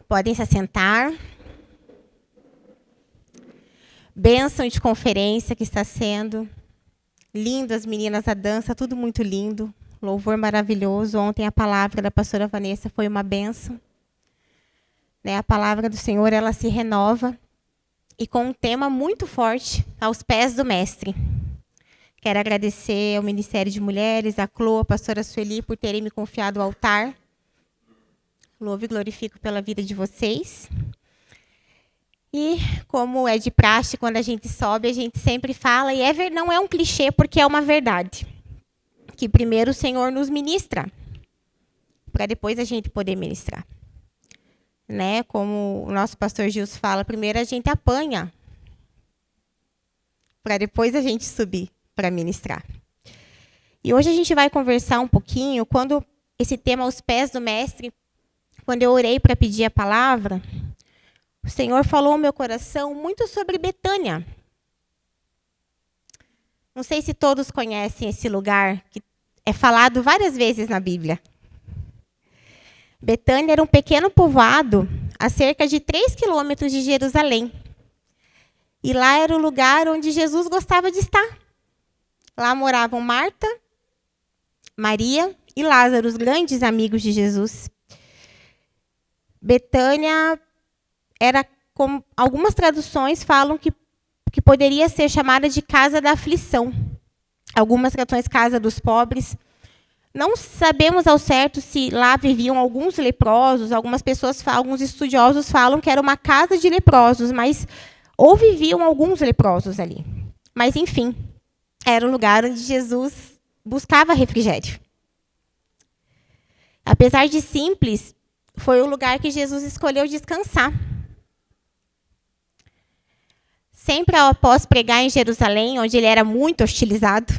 Podem se assentar. Bênção de conferência que está sendo. Lindo, as meninas, a dança, tudo muito lindo. Louvor maravilhoso. Ontem a palavra da pastora Vanessa foi uma bênção. A palavra do Senhor, ela se renova. E com um tema muito forte, aos pés do Mestre. Quero agradecer ao Ministério de Mulheres, a Clô, a pastora Sueli, por terem me confiado o altar. Louvo e glorifico pela vida de vocês. E, como é de praxe, quando a gente sobe, a gente sempre fala, e não é um clichê, porque é uma verdade, que primeiro o Senhor nos ministra, para depois a gente poder ministrar. Como o nosso pastor Gilson fala, primeiro a gente apanha, para depois a gente subir para ministrar. E hoje a gente vai conversar um pouquinho, quando esse tema, aos pés do Mestre, quando eu orei para pedir a palavra, o Senhor falou ao meu coração muito sobre Betânia. Não sei se todos conhecem esse lugar, que é falado várias vezes na Bíblia. Betânia era um pequeno povoado a cerca de 3 quilômetros de Jerusalém. E lá era o lugar onde Jesus gostava de estar. Lá moravam Marta, Maria e Lázaro, os grandes amigos de Jesus. Betânia era, como algumas traduções falam, que poderia ser chamada de casa da aflição. Algumas traduções, casa dos pobres. Não sabemos ao certo se lá viviam alguns leprosos. Alguns estudiosos falam que era uma casa de leprosos, mas ou viviam alguns leprosos ali. Mas, enfim, era um lugar onde Jesus buscava refrigério. Apesar de simples, foi o lugar que Jesus escolheu descansar. Sempre após pregar em Jerusalém, onde ele era muito hostilizado,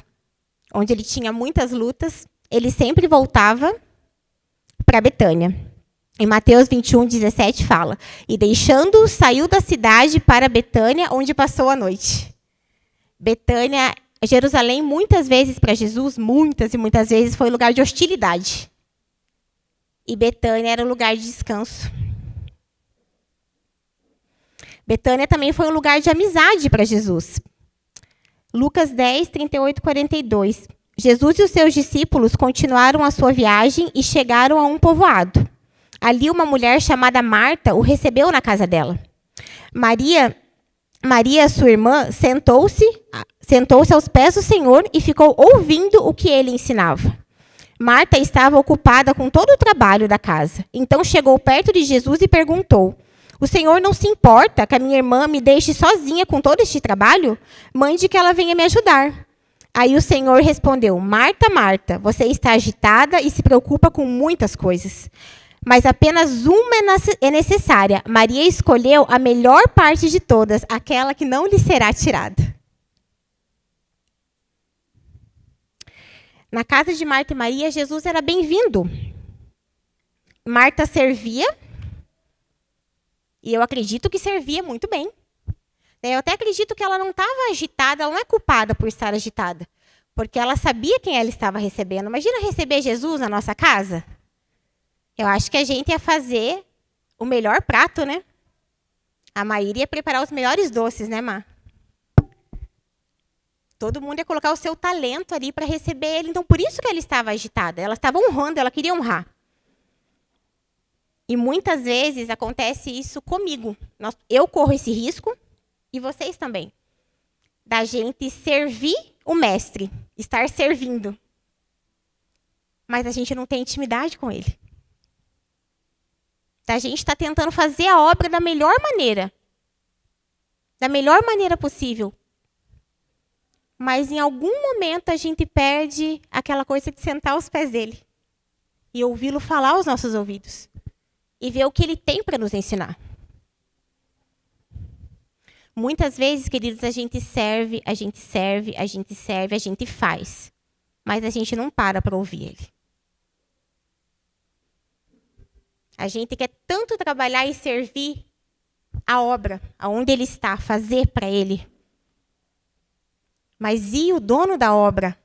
onde ele tinha muitas lutas, ele sempre voltava para Betânia. Em Mateus 21:17 fala, e deixando-o, saiu da cidade para Betânia, onde passou a noite. Betânia, Jerusalém, muitas vezes para Jesus, muitas e muitas vezes, foi lugar de hostilidade. E Betânia era um lugar de descanso. Betânia também foi um lugar de amizade para Jesus. Lucas 10, 38 e 42. Jesus e os seus discípulos continuaram a sua viagem e chegaram a um povoado. Ali uma mulher chamada Marta o recebeu na casa dela. Maria, sua irmã, sentou-se aos pés do Senhor e ficou ouvindo o que ele ensinava. Marta estava ocupada com todo o trabalho da casa. Então chegou perto de Jesus e perguntou, o Senhor não se importa que a minha irmã me deixe sozinha com todo este trabalho? Mande que ela venha me ajudar. Aí o Senhor respondeu, Marta, Marta, você está agitada e se preocupa com muitas coisas. Mas apenas uma é necessária. Maria escolheu a melhor parte de todas, aquela que não lhe será tirada. Na casa de Marta e Maria, Jesus era bem-vindo. Marta servia, e eu acredito que servia muito bem. Eu até acredito que ela não estava agitada, ela não é culpada por estar agitada, porque ela sabia quem ela estava recebendo. Imagina receber Jesus na nossa casa. Eu acho que a gente ia fazer o melhor prato, né? A Maíra ia preparar os melhores doces, né, Má? Todo mundo ia colocar o seu talento ali para receber ele. Então, por isso que ela estava agitada. Ela estava honrando, ela queria honrar. E muitas vezes acontece isso comigo. Eu corro esse risco, e vocês também, da gente servir o mestre, estar servindo. Mas a gente não tem intimidade com ele. A gente está tentando fazer a obra da melhor maneira possível. Mas em algum momento a gente perde aquela coisa de sentar aos pés dele e ouvi-lo falar aos nossos ouvidos e ver o que ele tem para nos ensinar. Muitas vezes, queridos, a gente serve, a gente faz, mas a gente não para ouvir ele. A gente quer tanto trabalhar e servir a obra, aonde ele está, fazer para ele. Mas e o dono da obra?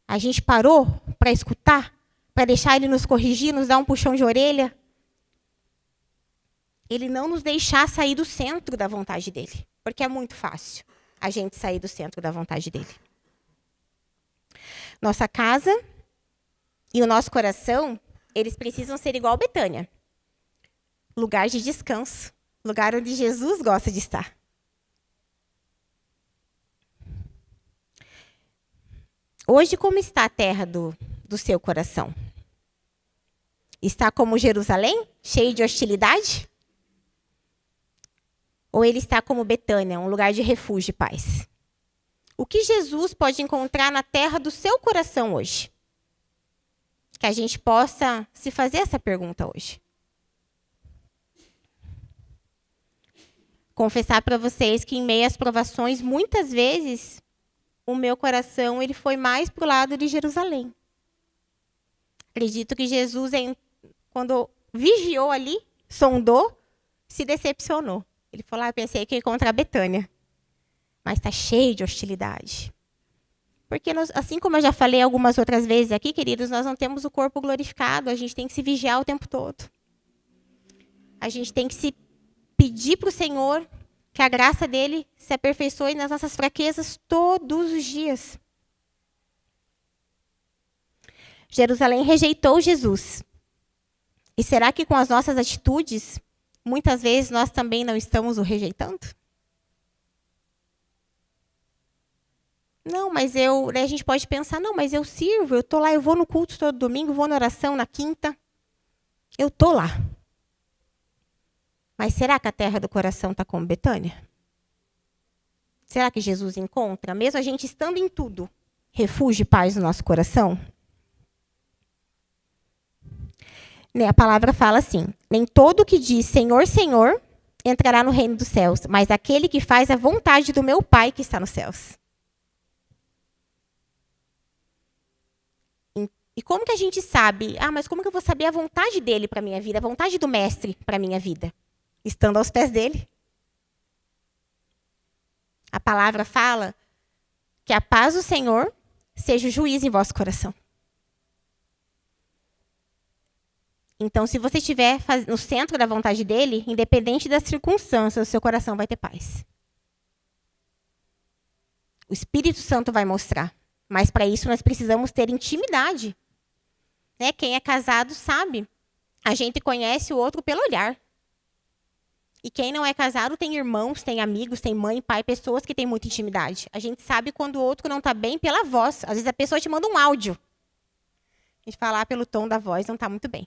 A gente parou para escutar, para deixar ele nos corrigir, nos dar um puxão de orelha? Ele não nos deixar sair do centro da vontade dele. Porque é muito fácil a gente sair do centro da vontade dele. Nossa casa e o nosso coração, eles precisam ser igual Betânia. Lugar de descanso. Lugar onde Jesus gosta de estar. Hoje, como está a terra do seu coração? Está como Jerusalém, cheio de hostilidade? Ou ele está como Betânia, um lugar de refúgio e paz? O que Jesus pode encontrar na terra do seu coração hoje? Que a gente possa se fazer essa pergunta hoje. Confessar para vocês que em meio às provações, muitas vezes, o meu coração ele foi mais para o lado de Jerusalém. Acredito que Jesus, quando vigiou ali, sondou, se decepcionou. Ele falou, pensei que ia encontrar Betânia. Mas está cheio de hostilidade. Porque, assim como eu já falei algumas outras vezes aqui, queridos, nós não temos o corpo glorificado. A gente tem que se vigiar o tempo todo. A gente tem que se pedir para o Senhor que a graça dele se aperfeiçoe nas nossas fraquezas todos os dias. Jerusalém rejeitou Jesus. E será que com as nossas atitudes, muitas vezes nós também não estamos o rejeitando? Não, mas a gente pode pensar, não, mas eu sirvo, eu estou lá, eu vou no culto todo domingo, vou na oração na quinta. Eu estou lá. Mas será que a terra do coração está como Betânia? Será que Jesus encontra, mesmo a gente estando em tudo, refúgio e paz no nosso coração? A palavra fala assim, nem todo que diz Senhor, Senhor, entrará no reino dos céus, mas aquele que faz a vontade do meu Pai que está nos céus. E como que a gente sabe? Mas como que eu vou saber a vontade dele para a minha vida, a vontade do mestre para a minha vida? Estando aos pés dele. A palavra fala que a paz do Senhor seja o juiz em vosso coração. Então, se você estiver no centro da vontade dele, independente das circunstâncias, o seu coração vai ter paz. O Espírito Santo vai mostrar. Mas para isso nós precisamos ter intimidade. Quem é casado sabe. A gente conhece o outro pelo olhar. E quem não é casado tem irmãos, tem amigos, tem mãe, pai, pessoas que têm muita intimidade. A gente sabe quando o outro não está bem pela voz. Às vezes a pessoa te manda um áudio. A gente fala pelo tom da voz, não está muito bem.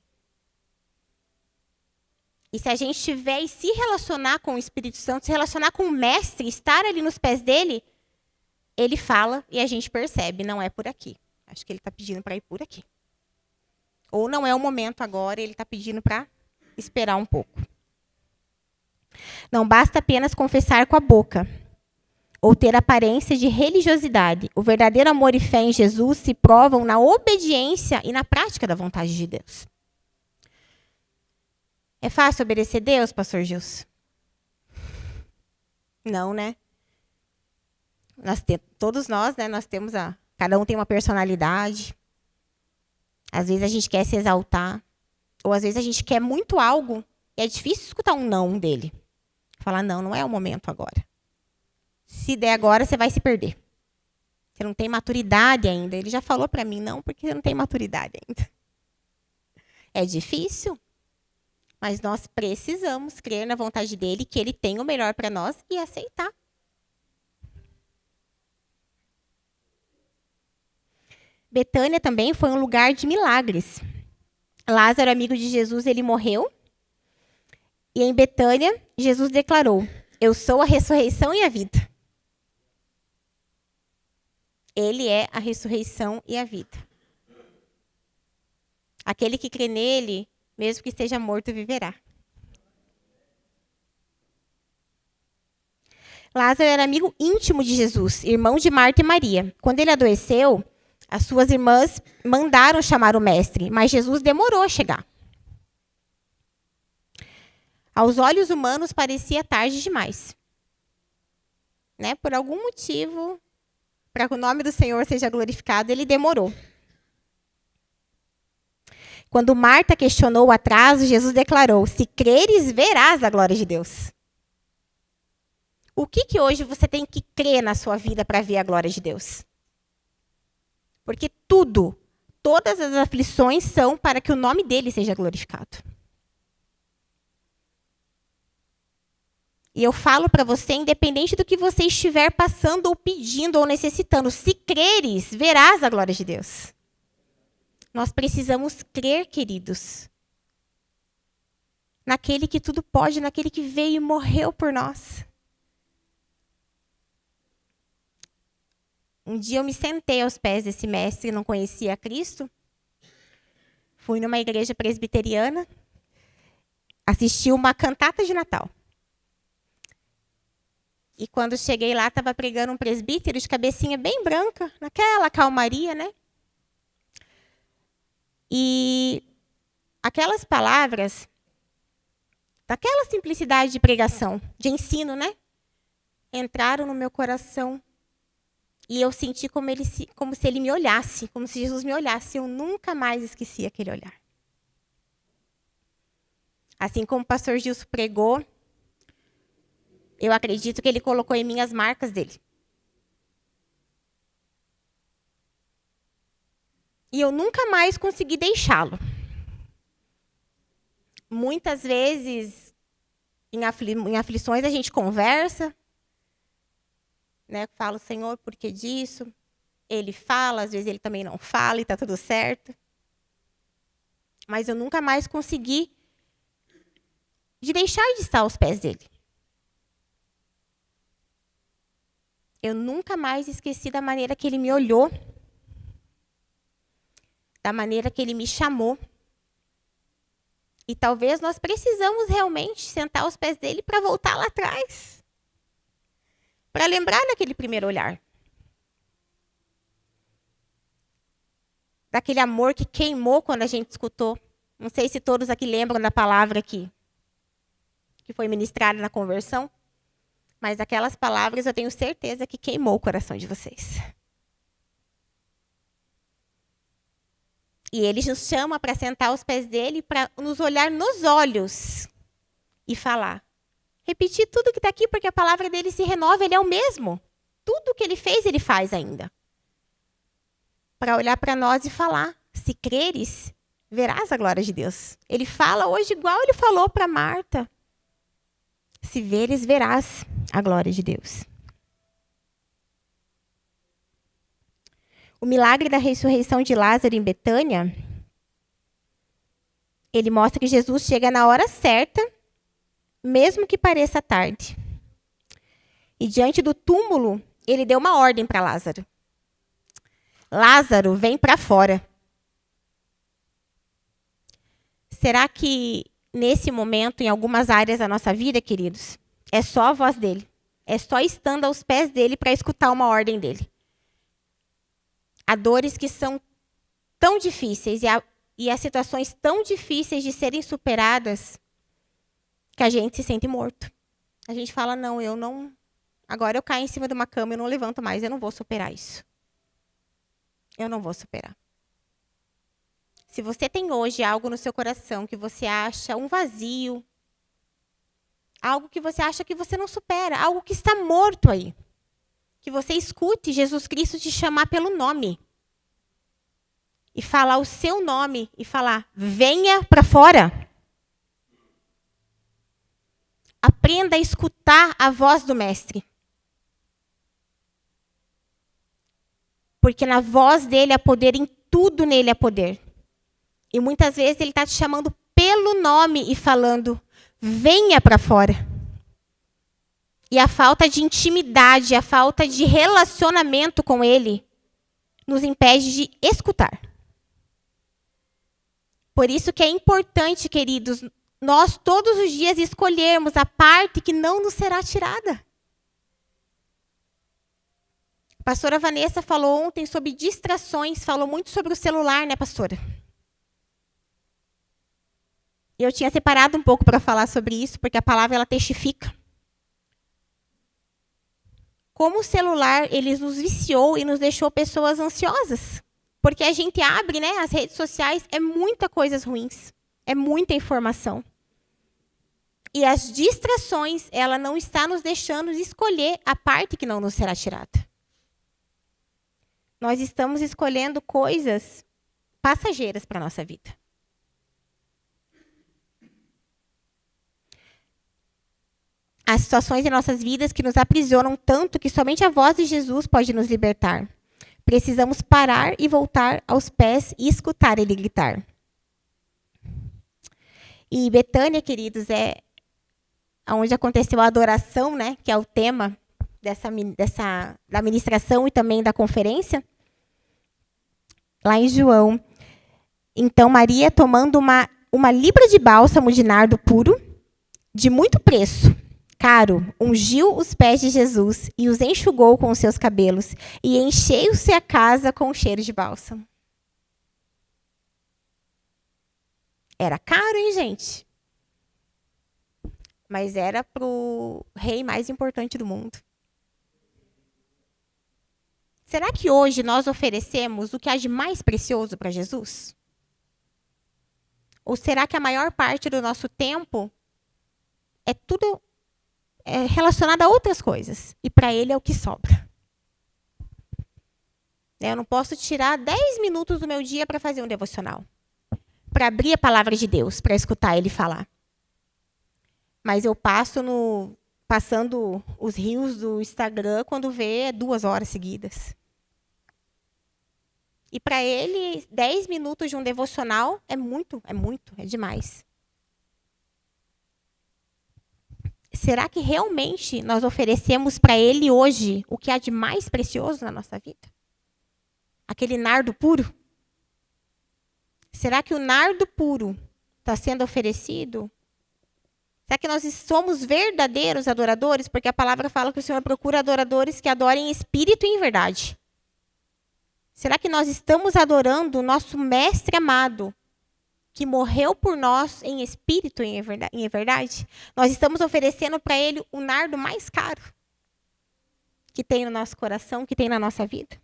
E se a gente estiver e se relacionar com o Espírito Santo, se relacionar com o Mestre, estar ali nos pés dele, ele fala e a gente percebe, não é por aqui. Acho que ele está pedindo para ir por aqui. Ou não é o momento agora, ele está pedindo para esperar um pouco. Não basta apenas confessar com a boca, ou ter aparência de religiosidade. O verdadeiro amor e fé em Jesus se provam na obediência e na prática da vontade de Deus. É fácil obedecer a Deus, pastor Gilson? Não, né? Todos nós, nós temos cada um tem uma personalidade. Às vezes a gente quer se exaltar. Ou às vezes a gente quer muito algo e é difícil escutar um não dele. Falar, não é o momento agora. Se der agora, você vai se perder. Você não tem maturidade ainda. Ele já falou para mim, não, porque você não tem maturidade ainda. É difícil, mas nós precisamos crer na vontade dele, que ele tem o melhor para nós e aceitar. Betânia também foi um lugar de milagres. Lázaro, amigo de Jesus, ele morreu. E em Betânia, Jesus declarou, eu sou a ressurreição e a vida. Ele é a ressurreição e a vida. Aquele que crê nele, mesmo que esteja morto, viverá. Lázaro era amigo íntimo de Jesus, irmão de Marta e Maria. Quando ele adoeceu, as suas irmãs mandaram chamar o mestre, mas Jesus demorou a chegar. Aos olhos humanos parecia tarde demais. Por algum motivo, para que o nome do Senhor seja glorificado, ele demorou. Quando Marta questionou o atraso, Jesus declarou: se creres, verás a glória de Deus. O que hoje você tem que crer na sua vida para ver a glória de Deus? Porque todas as aflições são para que o nome dele seja glorificado. E eu falo para você, independente do que você estiver passando ou pedindo ou necessitando, se creres, verás a glória de Deus. Nós precisamos crer, queridos, naquele que tudo pode, naquele que veio e morreu por nós. Um dia eu me sentei aos pés desse mestre, não conhecia Cristo. Fui numa igreja presbiteriana, assisti uma cantata de Natal. E quando cheguei lá, estava pregando um presbítero de cabecinha bem branca, naquela calmaria, né? E aquelas palavras, daquela simplicidade de pregação, de ensino, né? Entraram no meu coração. E eu senti como se ele me olhasse, como se Jesus me olhasse. Eu nunca mais esqueci aquele olhar. Assim como o pastor Gilson pregou, eu acredito que ele colocou em mim as marcas dele. E eu nunca mais consegui deixá-lo. Muitas vezes, em aflições, a gente conversa, né? Fala, Senhor, por que disso? Ele fala, às vezes ele também não fala e está tudo certo. Mas eu nunca mais consegui deixar de estar aos pés dele. Eu nunca mais esqueci da maneira que ele me olhou, da maneira que ele me chamou. E talvez nós precisamos realmente sentar aos pés dele para voltar lá atrás. Para lembrar daquele primeiro olhar. Daquele amor que queimou quando a gente escutou. Não sei se todos aqui lembram da palavra que foi ministrada na conversão. Mas aquelas palavras eu tenho certeza que queimou o coração de vocês. E ele nos chama para sentar aos pés dele, para nos olhar nos olhos e falar. Repetir tudo que está aqui, porque a palavra dele se renova, ele é o mesmo. Tudo que ele fez, ele faz ainda. Para olhar para nós e falar, se creres, verás a glória de Deus. Ele fala hoje igual ele falou para Marta. Se veres, verás a glória de Deus. O milagre da ressurreição de Lázaro em Betânia, ele mostra que Jesus chega na hora certa, mesmo que pareça tarde. E diante do túmulo, ele deu uma ordem para Lázaro. Lázaro, vem para fora. Será que nesse momento, em algumas áreas da nossa vida, queridos, é só a voz dele? É só estando aos pés dele para escutar uma ordem dele? Há dores que são tão difíceis e há situações tão difíceis de serem superadas que a gente se sente morto. A gente fala, não, eu não... Agora eu caio em cima de uma cama, eu não levanto mais, eu não vou superar isso. Eu não vou superar. Se você tem hoje algo no seu coração que você acha um vazio, algo que você acha que você não supera, algo que está morto aí, que você escute Jesus Cristo te chamar pelo nome. E falar o seu nome e falar, venha para fora. Aprenda a escutar a voz do Mestre. Porque na voz dele há poder, em tudo nele há poder. E muitas vezes ele está te chamando pelo nome e falando, venha para fora. E a falta de intimidade, a falta de relacionamento com ele, nos impede de escutar. Por isso que é importante, queridos, nós todos os dias escolhermos a parte que não nos será tirada. A pastora Vanessa falou ontem sobre distrações, falou muito sobre o celular, né, pastora? Eu tinha separado um pouco para falar sobre isso, porque a palavra ela testifica. Como o celular ele nos viciou e nos deixou pessoas ansiosas. Porque a gente abre, né, as redes sociais, é muita coisas ruins, é muita informação. E as distrações, ela não está nos deixando escolher a parte que não nos será tirada. Nós estamos escolhendo coisas passageiras para a nossa vida. Há situações em nossas vidas que nos aprisionam tanto que somente a voz de Jesus pode nos libertar. Precisamos parar e voltar aos pés e escutar ele gritar. E Betânia, queridos, é onde aconteceu a adoração, né, que é o tema da ministração e também da conferência. Lá em João. Então, Maria, tomando uma libra de bálsamo de nardo puro, de muito preço, caro, ungiu os pés de Jesus e os enxugou com os seus cabelos, e encheu-se a casa com o cheiro de bálsamo. Era caro, hein, gente? Mas era para o rei mais importante do mundo. Será que hoje nós oferecemos o que há de mais precioso para Jesus? Ou será que a maior parte do nosso tempo é tudo relacionado a outras coisas? E para ele é o que sobra. Eu não posso tirar 10 minutos do meu dia para fazer um devocional. Para abrir a palavra de Deus, para escutar ele falar. Mas eu passando os rios do Instagram quando vê 2 horas seguidas. E para ele, 10 minutos de um devocional é demais. Será que realmente nós oferecemos para ele hoje o que há de mais precioso na nossa vida? Aquele nardo puro? Será que o nardo puro está sendo oferecido? Será que nós somos verdadeiros adoradores? Porque a palavra fala que o Senhor procura adoradores que adorem em espírito e em verdade. Será que nós estamos adorando o nosso mestre amado, que morreu por nós em espírito e em verdade? Nós estamos oferecendo para ele o nardo mais caro que tem no nosso coração, que tem na nossa vida?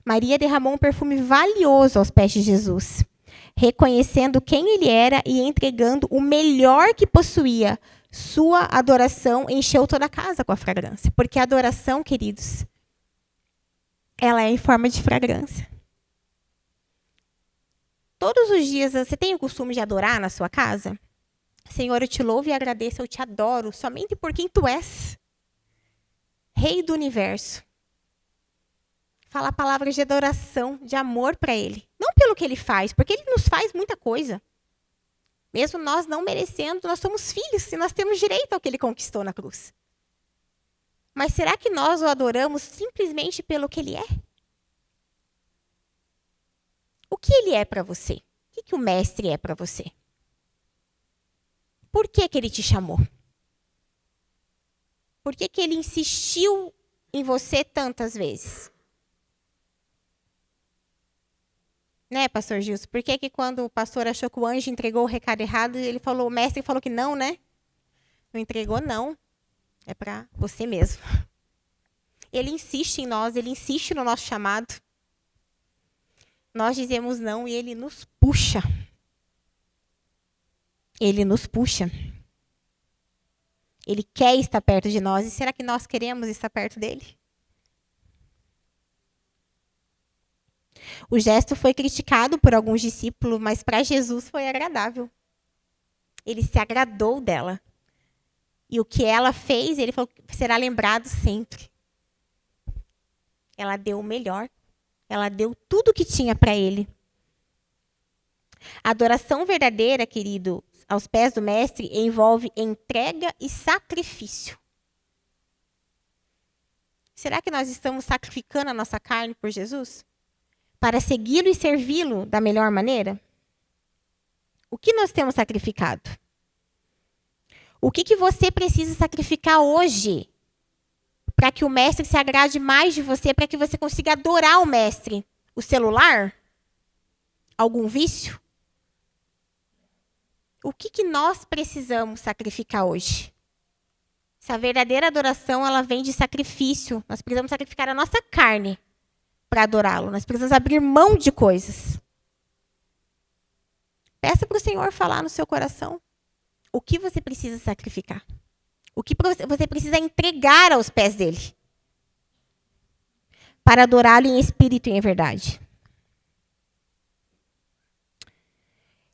Maria derramou um perfume valioso aos pés de Jesus, reconhecendo quem ele era e entregando o melhor que possuía. Sua adoração encheu toda a casa com a fragrância. Porque a adoração, queridos, ela é em forma de fragrância. Todos os dias, você tem o costume de adorar na sua casa? Senhor, eu te louvo e agradeço, eu te adoro, somente por quem tu és. Rei do universo. Falar palavras de adoração, de amor para ele. Não pelo que ele faz, porque ele nos faz muita coisa. Mesmo nós não merecendo, nós somos filhos e nós temos direito ao que ele conquistou na cruz. Mas será que nós o adoramos simplesmente pelo que ele é? O que ele é para você? O que o mestre é para você? Por que ele te chamou? Por que ele insistiu em você tantas vezes? Né, pastor Gilson? Por que quando o pastor achou que o anjo entregou o recado errado, o mestre falou que não, né? Não entregou, não. É para você mesmo. Ele insiste em nós, ele insiste no nosso chamado. Nós dizemos não e ele nos puxa. Ele nos puxa. Ele quer estar perto de nós. E será que nós queremos estar perto dele? O gesto foi criticado por alguns discípulos, mas para Jesus foi agradável. Ele se agradou dela. E o que ela fez, ele falou que será lembrado sempre. Ela deu o melhor. Ela deu tudo o que tinha para ele. A adoração verdadeira, querido, aos pés do mestre, envolve entrega e sacrifício. Será que nós estamos sacrificando a nossa carne por Jesus? Para segui-lo e servi-lo da melhor maneira? O que nós temos sacrificado? O que você precisa sacrificar hoje para que o mestre se agrade mais de você, para que você consiga adorar o mestre? O celular? Algum vício? O que nós precisamos sacrificar hoje? Essa verdadeira adoração, ela vem de sacrifício. Nós precisamos sacrificar a nossa carne para adorá-lo. Nós precisamos abrir mão de coisas. Peça para o Senhor falar no seu coração o que você precisa sacrificar. O que você precisa entregar aos pés dele. Para adorá-lo em espírito e em verdade.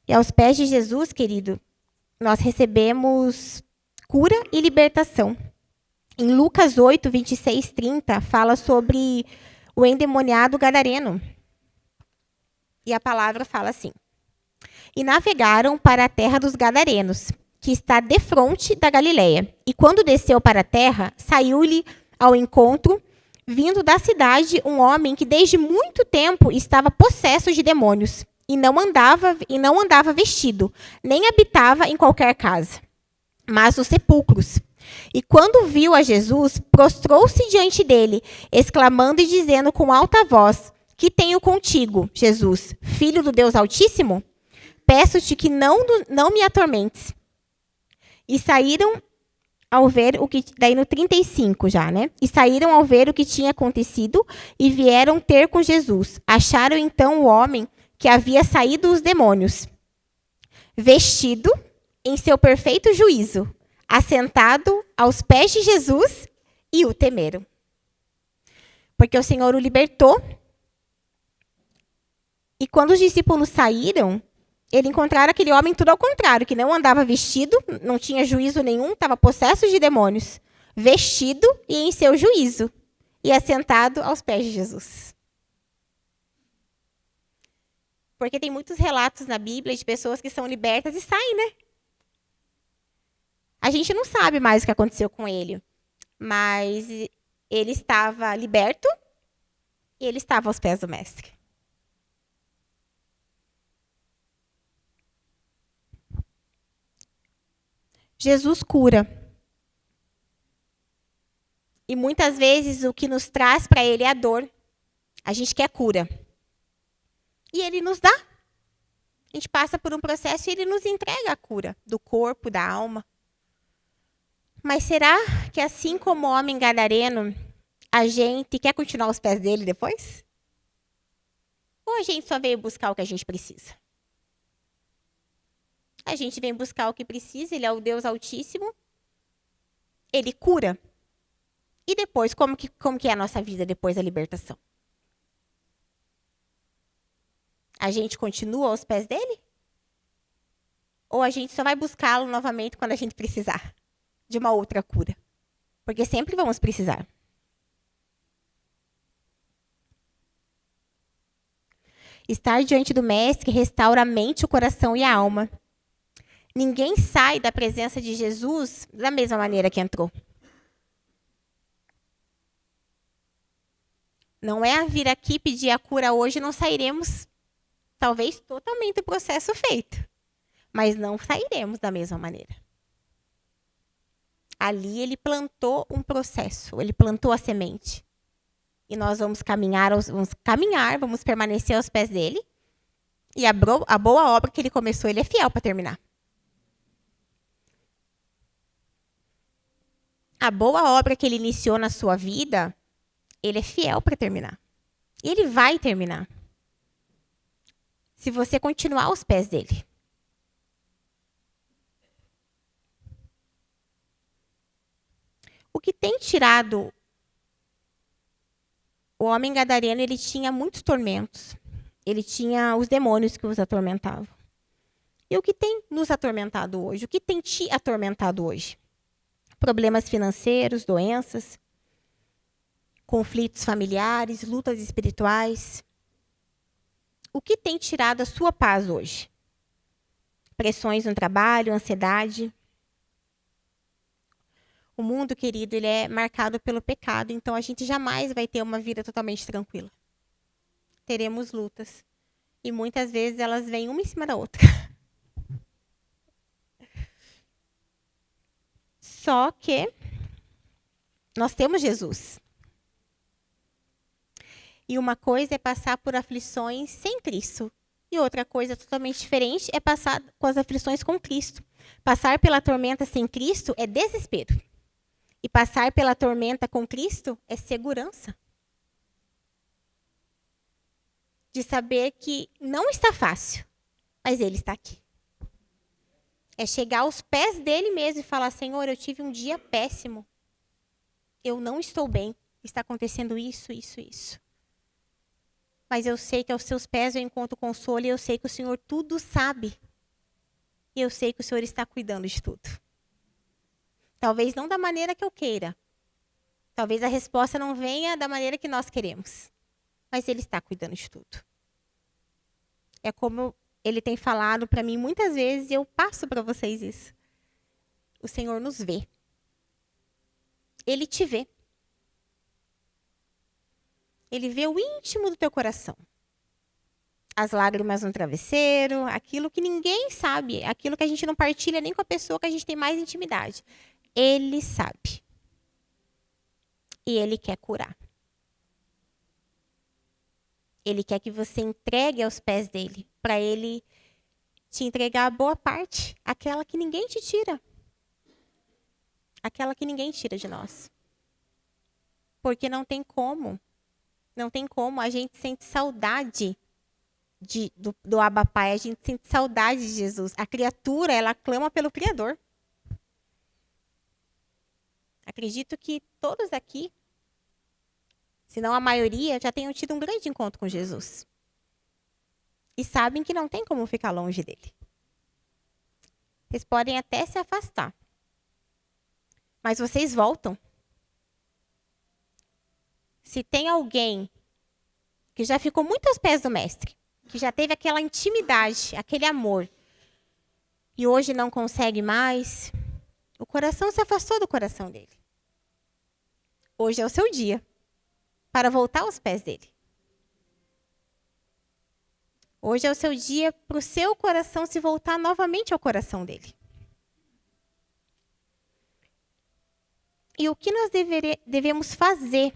E aos pés de Jesus, querido, nós recebemos cura e libertação. Em Lucas 8, 26, 30, fala sobre o endemoniado gadareno. E a palavra fala assim: E navegaram para a terra dos gadarenos, que está defronte da Galileia. E quando desceu para a terra, saiu-lhe ao encontro, vindo da cidade, um homem que desde muito tempo estava possesso de demônios, e não andava vestido, nem habitava em qualquer casa, mas nos sepulcros. E quando viu a Jesus, prostrou-se diante dele, exclamando e dizendo com alta voz: Que tenho contigo, Jesus, filho do Deus Altíssimo? Peço-te que não me atormentes. E saíram ao ver o que... Daí no 35 já, né? E saíram ao ver o que tinha acontecido e vieram ter com Jesus. Acharam então o homem que havia saído os demônios, vestido em seu perfeito juízo, assentado aos pés de Jesus, e o temeram. Porque o Senhor o libertou. E quando os discípulos saíram, eles encontraram aquele homem tudo ao contrário, que não andava vestido, não tinha juízo nenhum, estava possesso de demônios, vestido e em seu juízo, e assentado aos pés de Jesus. Porque tem muitos relatos na Bíblia de pessoas que são libertas e saem, né? A gente não sabe mais o que aconteceu com ele, mas ele estava liberto e ele estava aos pés do Mestre. Jesus cura. E muitas vezes o que nos traz para ele é a dor. A gente quer cura. E ele nos dá. A gente passa por um processo e ele nos entrega a cura do corpo, da alma. Mas será que assim como o homem gadareno, a gente quer continuar aos pés dele depois? Ou a gente só veio buscar o que a gente precisa? A gente vem buscar o que precisa, ele é o Deus Altíssimo. Ele cura. E depois, como que é a nossa vida depois da libertação? A gente continua aos pés dele? Ou a gente só vai buscá-lo novamente quando a gente precisar de uma outra cura? Porque sempre vamos precisar. Estar diante do Mestre restaura a mente, o coração e a alma. Ninguém sai da presença de Jesus da mesma maneira que entrou. Não é vir aqui pedir a cura hoje, não sairemos, talvez, totalmente do processo feito. Mas não sairemos da mesma maneira. Ali ele plantou um processo, ele plantou a semente. E nós vamos caminhar, vamos permanecer aos pés dele. E a boa obra que ele começou, ele é fiel para terminar. A boa obra que ele iniciou na sua vida, ele é fiel para terminar. E ele vai terminar. Se você continuar aos pés dele. O que tem tirado... O homem gadareno, ele tinha muitos tormentos. Ele tinha os demônios que os atormentavam. E o que tem nos atormentado hoje? O que tem te atormentado hoje? Problemas financeiros, doenças, conflitos familiares, lutas espirituais. O que tem tirado a sua paz hoje? Pressões no trabalho, ansiedade. O mundo, querido, ele é marcado pelo pecado, então a gente jamais vai ter uma vida totalmente tranquila. Teremos lutas. E muitas vezes elas vêm uma em cima da outra. Só que nós temos Jesus. E uma coisa é passar por aflições sem Cristo. E outra coisa totalmente diferente é passar com as aflições com Cristo. Passar pela tormenta sem Cristo é desespero. E passar pela tormenta com Cristo é segurança. de saber que não está fácil, mas Ele está aqui. É chegar aos pés dele mesmo e falar: Senhor, eu tive um dia péssimo. Eu não estou bem. Está acontecendo isso, isso, isso. Mas eu sei que aos seus pés eu encontro consolo e eu sei que o Senhor tudo sabe. E eu sei que o Senhor está cuidando de tudo. Talvez não da maneira que eu queira. Talvez a resposta não venha da maneira que nós queremos. Mas Ele está cuidando de tudo. É como Ele tem falado para mim muitas vezes e eu passo para vocês isso. O Senhor nos vê. Ele te vê. Ele vê o íntimo do teu coração. As lágrimas no travesseiro, aquilo que ninguém sabe, aquilo que a gente não partilha nem com a pessoa que a gente tem mais intimidade. Ele sabe. E Ele quer curar. Ele quer que você entregue aos pés dele, para Ele te entregar a boa parte, aquela que ninguém te tira. Aquela que ninguém tira de nós. Porque não tem como. Não tem como. A gente sente saudade do Abba Pai. A gente sente saudade de Jesus. A criatura, ela clama pelo Criador. Acredito que todos aqui, se não a maioria, já tenham tido um grande encontro com Jesus. E sabem que não tem como ficar longe dele. Vocês podem até se afastar. Mas vocês voltam. Se tem alguém que já ficou muito aos pés do mestre, que já teve aquela intimidade, aquele amor, e hoje não consegue mais, o coração se afastou do coração dele. Hoje é o seu dia para voltar aos pés dele. Hoje é o seu dia para o seu coração se voltar novamente ao coração dele. E o que nós devemos fazer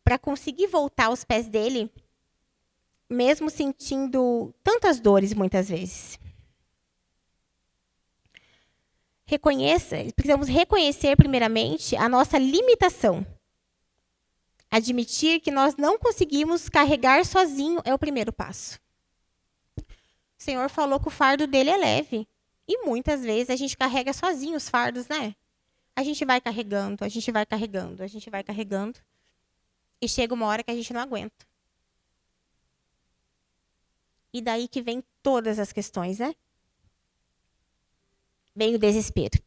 para conseguir voltar aos pés dele, mesmo sentindo tantas dores muitas vezes? Precisamos reconhecer primeiramente a nossa limitação. Admitir que nós não conseguimos carregar sozinho é o primeiro passo. O Senhor falou que o fardo dele é leve. E muitas vezes a gente carrega sozinho os fardos, né? A gente vai carregando, a gente vai carregando, a gente vai carregando. E chega uma hora que a gente não aguenta. E daí que vem todas as questões, né? Vem o desespero.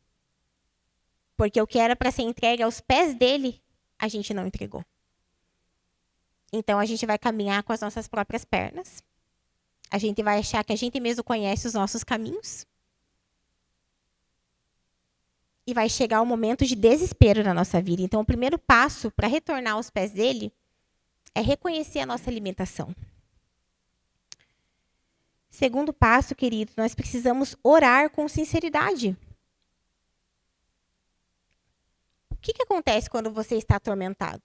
Porque o que era para ser entregue aos pés dele, a gente não entregou. Então, a gente vai caminhar com as nossas próprias pernas. A gente vai achar que a gente mesmo conhece os nossos caminhos. E vai chegar um momento de desespero na nossa vida. Então, o primeiro passo para retornar aos pés dele é reconhecer a nossa limitação. Segundo passo, querido, nós precisamos orar com sinceridade. O que acontece quando você está atormentado?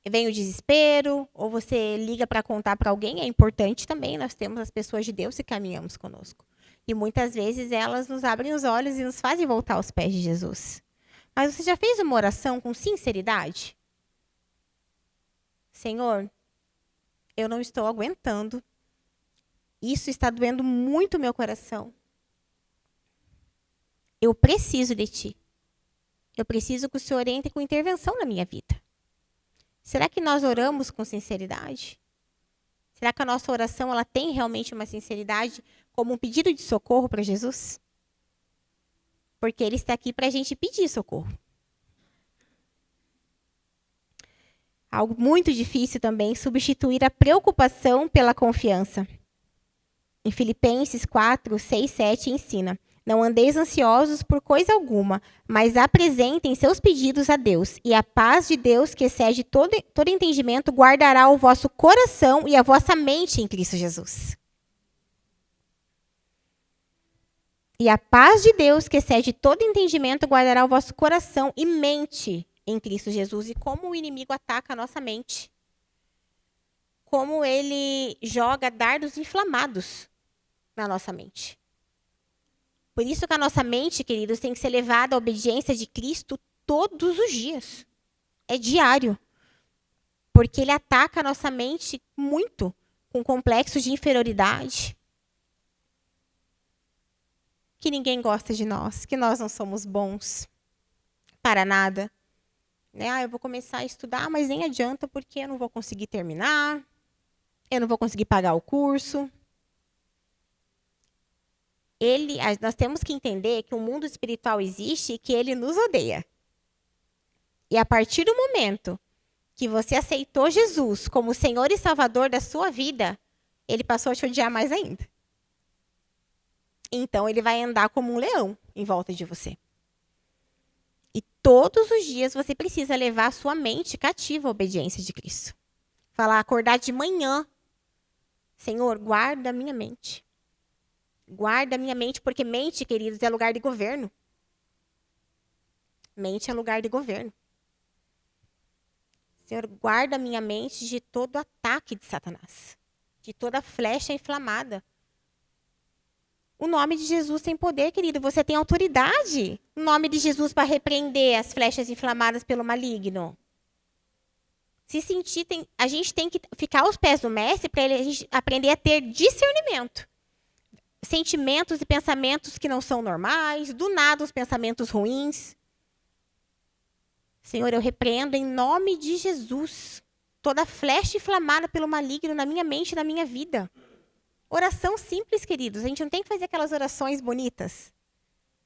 Vem o desespero, ou você liga para contar para alguém, é importante também, nós temos as pessoas de Deus que caminhamos conosco. E muitas vezes elas nos abrem os olhos e nos fazem voltar aos pés de Jesus. Mas você já fez uma oração com sinceridade? Senhor, eu não estou aguentando. Isso está doendo muito o meu coração. Eu preciso de ti. Eu preciso que o Senhor entre com intervenção na minha vida. Será que nós oramos com sinceridade? Será que a nossa oração ela tem realmente uma sinceridade como um pedido de socorro para Jesus? Porque Ele está aqui para a gente pedir socorro. Algo muito difícil também, substituir a preocupação pela confiança. Em Filipenses 4, 6, 7 ensina: não andeis ansiosos por coisa alguma, mas apresentem seus pedidos a Deus, e a paz de Deus, que excede todo entendimento, guardará o vosso coração e a vossa mente em Cristo Jesus. E a paz de Deus, que excede todo entendimento, guardará o vosso coração e mente em Cristo Jesus. E como o inimigo ataca a nossa mente. Como ele joga dardos inflamados na nossa mente. Por isso que a nossa mente, queridos, tem que ser levada à obediência de Cristo todos os dias. É diário. Porque ele ataca a nossa mente muito, com complexos de inferioridade. Que ninguém gosta de nós, que nós não somos bons para nada. Né? Eu vou começar a estudar, mas nem adianta, porque eu não vou conseguir terminar, eu não vou conseguir pagar o curso. Nós temos que entender que o mundo espiritual existe e que ele nos odeia. E a partir do momento que você aceitou Jesus como Senhor e Salvador da sua vida, ele passou a te odiar mais ainda. Então, ele vai andar como um leão em volta de você. E todos os dias você precisa levar a sua mente cativa à obediência de Cristo. Acordar de manhã. Senhor, guarda a minha mente. Guarda a minha mente, porque mente, queridos, é lugar de governo. Mente é lugar de governo. Senhor, guarda a minha mente de todo ataque de Satanás. De toda flecha inflamada. O nome de Jesus tem poder, querido. Você tem autoridade. O nome de Jesus para repreender as flechas inflamadas pelo maligno. Se sentir, a gente tem que ficar aos pés do mestre para a gente aprender a ter discernimento. Sentimentos e pensamentos que não são normais, do nada os pensamentos ruins. Senhor, eu repreendo em nome de Jesus toda flecha inflamada pelo maligno na minha mente e na minha vida. Oração simples, queridos. A gente não tem que fazer aquelas orações bonitas.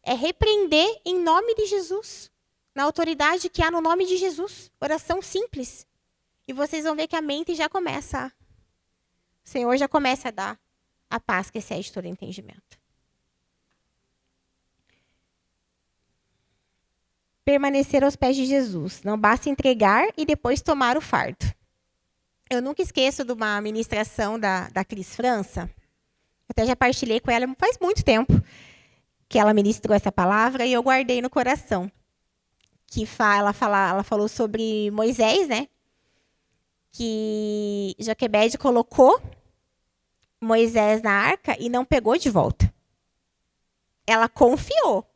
É repreender em nome de Jesus. Na autoridade que há no nome de Jesus. Oração simples. E vocês vão ver que a mente já começa. O Senhor já começa a dar a paz que excede todo entendimento. Permanecer aos pés de Jesus. Não basta entregar e depois tomar o fardo. Eu nunca esqueço de uma ministração da Cris França. Eu até já partilhei com ela faz muito tempo que ela ministrou essa palavra e eu guardei no coração. Ela falou sobre Moisés, né? Que Joquebede colocou Moisés na arca e não pegou de volta. Ela confiou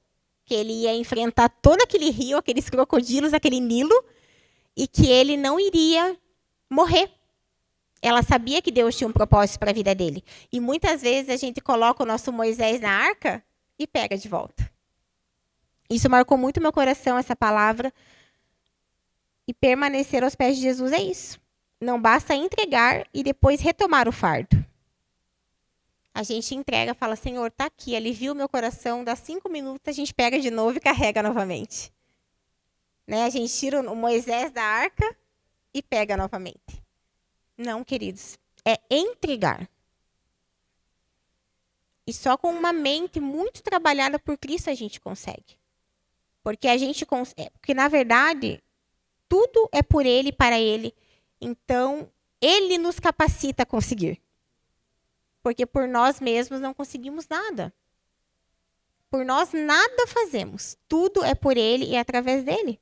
que ele ia enfrentar todo aquele rio, aqueles crocodilos, aquele Nilo, e que ele não iria morrer. Ela sabia que Deus tinha um propósito para a vida dele. E muitas vezes a gente coloca o nosso Moisés na arca e pega de volta. Isso marcou muito meu coração, essa palavra. E permanecer aos pés de Jesus é isso. Não basta entregar e depois retomar o fardo. A gente entrega, fala, Senhor, está aqui, alivia o meu coração, dá 5 minutos, a gente pega de novo e carrega novamente. Né? A gente tira o Moisés da arca e pega novamente. Não, queridos, é entregar. E só com uma mente muito trabalhada por Cristo a gente consegue. Porque porque na verdade, tudo é por Ele e para Ele. Então, Ele nos capacita a conseguir. Porque por nós mesmos não conseguimos nada. Por nós nada fazemos. Tudo é por Ele e através dEle.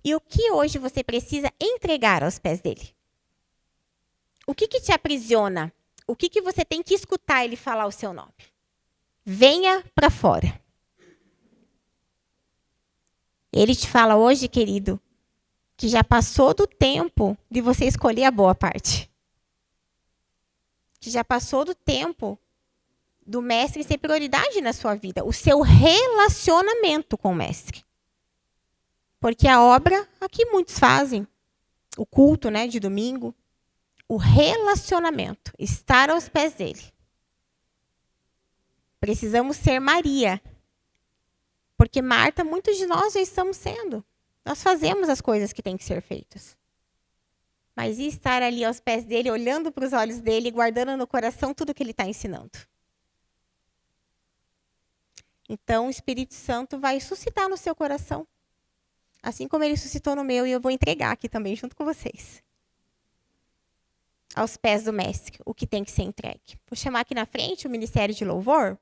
E o que hoje você precisa entregar aos pés dEle? O que te aprisiona? O que você tem que escutar Ele falar o seu nome? Venha para fora. Ele te fala hoje, querido, que já passou do tempo de você escolher a boa parte. Que já passou do tempo do mestre ser prioridade na sua vida. O seu relacionamento com o mestre. Porque a obra, aqui muitos fazem. O culto, né, de domingo. O relacionamento. Estar aos pés dele. Precisamos ser Maria. Porque Marta, muitos de nós já estamos sendo. Nós fazemos as coisas que têm que ser feitas. Mas e estar ali aos pés dele, olhando para os olhos dele, guardando no coração tudo que ele está ensinando? Então, o Espírito Santo vai suscitar no seu coração. Assim como ele suscitou no meu, e eu vou entregar aqui também, junto com vocês. Aos pés do mestre, o que tem que ser entregue. Vou chamar aqui na frente o Ministério de Louvor.